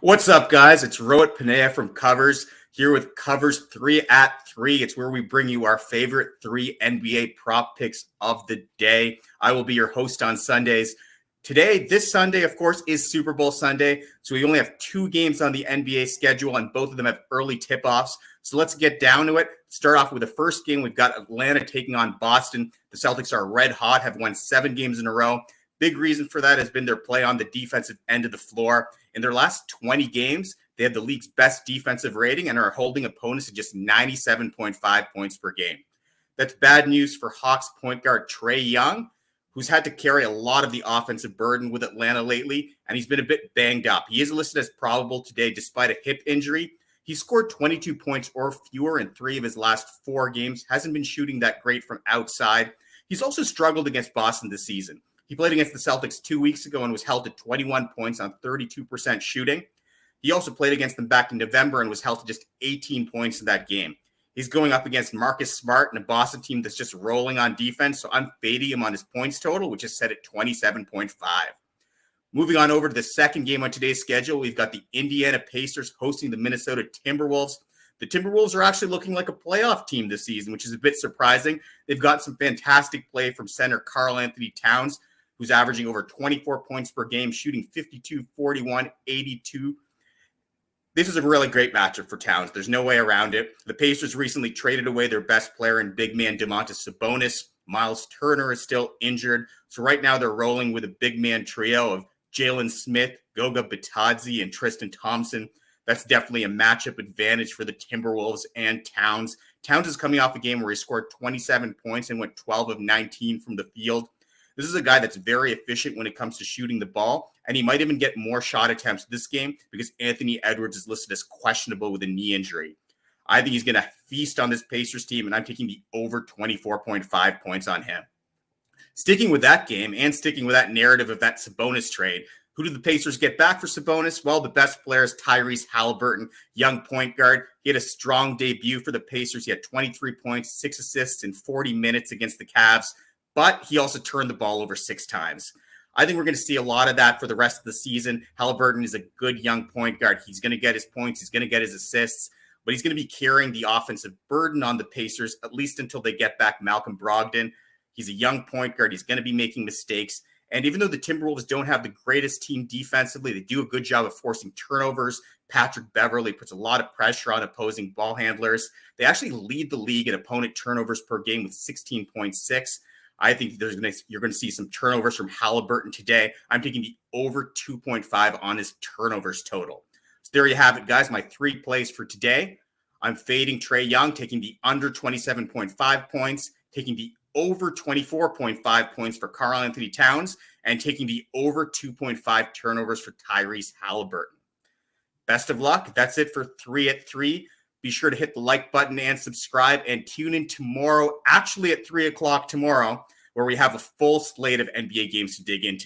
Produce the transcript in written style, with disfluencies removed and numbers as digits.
What's up, guys? It's Rohit Ponnaiya from Covers here with Covers 3 at 3. It's where we bring you our favorite 3 NBA prop picks of the day. I will be your host on Sundays. Today, this Sunday, of course, is Super Bowl Sunday. So we only have 2 games on the NBA schedule, and both of them have early tip-offs. So let's get down to it. Start off with the first game. We've got Atlanta taking on Boston. The Celtics are red hot, have won 7 games in a row. Big reason for that has been their play on the defensive end of the floor. In their last 20 games, they have the league's best defensive rating and are holding opponents to just 97.5 points per game. That's bad news for Hawks point guard Trae Young, who's had to carry a lot of the offensive burden with Atlanta lately, and he's been a bit banged up. He is listed as probable today despite a hip injury. He scored 22 points or fewer in 3 of his last 4 games, hasn't been shooting that great from outside. He's also struggled against Boston this season. He played against the Celtics 2 weeks ago and was held to 21 points on 32% shooting. He also played against them back in November and was held to just 18 points in that game. He's going up against Marcus Smart and a Boston team that's just rolling on defense, so I'm fading him on his points total, which is set at 27.5. Moving on over to the second game on today's schedule, we've got the Indiana Pacers hosting the Minnesota Timberwolves. The Timberwolves are actually looking like a playoff team this season, which is a bit surprising. They've got some fantastic play from center Karl-Anthony Towns, who's averaging over 24 points per game, shooting 52, 41, 82. This is a really great matchup for Towns. There's no way around it. The Pacers recently traded away their best player in big man Domantas Sabonis. Miles Turner is still injured. So right now they're rolling with a big man trio of Jalen Smith, Goga Bitadze, and Tristan Thompson. That's definitely a matchup advantage for the Timberwolves and Towns. Towns is coming off a game where he scored 27 points and went 12 of 19 from the field. This is a guy that's very efficient when it comes to shooting the ball, and he might even get more shot attempts this game because Anthony Edwards is listed as questionable with a knee injury. I think he's going to feast on this Pacers team, and I'm taking the over 24.5 points on him. Sticking with that game and sticking with that narrative of that Sabonis trade, who do the Pacers get back for Sabonis? Well, the best player is Tyrese Halliburton, young point guard. He had a strong debut for the Pacers. He had 23 points, 6 assists in 40 minutes against the Cavs. But he also turned the ball over 6 times. I think we're going to see a lot of that for the rest of the season. Halliburton is a good young point guard. He's going to get his points. He's going to get his assists. But he's going to be carrying the offensive burden on the Pacers, at least until they get back Malcolm Brogdon. He's a young point guard. He's going to be making mistakes. And even though the Timberwolves don't have the greatest team defensively, they do a good job of forcing turnovers. Patrick Beverley puts a lot of pressure on opposing ball handlers. They actually lead the league in opponent turnovers per game with 16.6. I think you're going to see some turnovers from Halliburton today. I'm taking the over 2.5 on his turnovers total. So there you have it, guys. My 3 plays for today. I'm fading Trae Young, taking the under 27.5 points, taking the over 24.5 points for Karl-Anthony Towns, and taking the over 2.5 turnovers for Tyrese Halliburton. Best of luck. That's it for 3 at 3. Be sure to hit the like button and subscribe, and tune in tomorrow, actually at 3 o'clock tomorrow, where we have a full slate of NBA games to dig into.